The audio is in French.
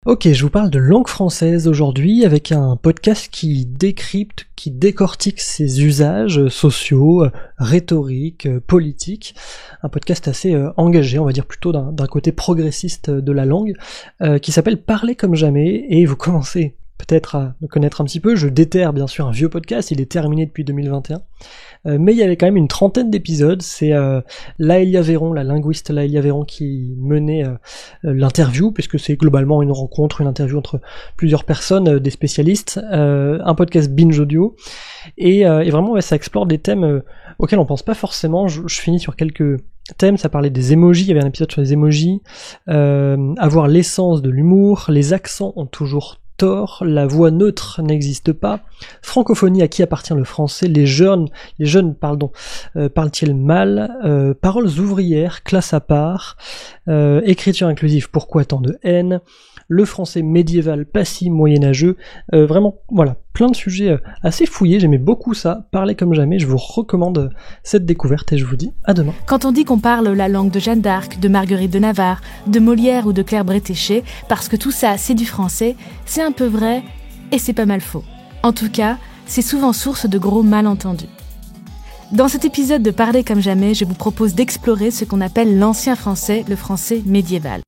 Ok, je vous parle de langue française aujourd'hui avec un podcast qui décrypte, qui décortique ses usages sociaux, rhétoriques, politiques. Un podcast assez engagé, on va dire plutôt d'un côté progressiste de la langue, qui s'appelle Parler comme jamais, et vous commencez peut-être à me connaître un petit peu, je déterre bien sûr un vieux podcast, il est terminé depuis 2021, mais il y avait quand même une trentaine d'épisodes, c'est Laëlia Véron, la linguiste Laëlia Véron qui menait l'interview, puisque c'est globalement une rencontre, une interview entre plusieurs personnes, des spécialistes, un podcast binge audio, et vraiment ça explore des thèmes auxquels on pense pas forcément. Je finis sur quelques thèmes, ça parlait des emojis, il y avait un épisode sur les emojis, avoir l'essence de l'humour, les accents ont toujours tort, la voix neutre n'existe pas, francophonie, à qui appartient le français, les jeunes parlent-ils mal, paroles ouvrières, classe à part, écriture inclusive, pourquoi tant de haine, le français médiéval, passif, moyenâgeux, vraiment, voilà, plein de sujets assez fouillés, j'aimais beaucoup ça, parler comme jamais, je vous recommande cette découverte et je vous dis à demain. Quand on dit qu'on parle la langue de Jeanne d'Arc, de Marguerite de Navarre, de Molière ou de Claire Bretéché, parce que tout ça c'est du français, c'est un peu vrai et c'est pas mal faux. En tout cas, c'est souvent source de gros malentendus. Dans cet épisode de Parler comme jamais, je vous propose d'explorer ce qu'on appelle l'ancien français, le français médiéval.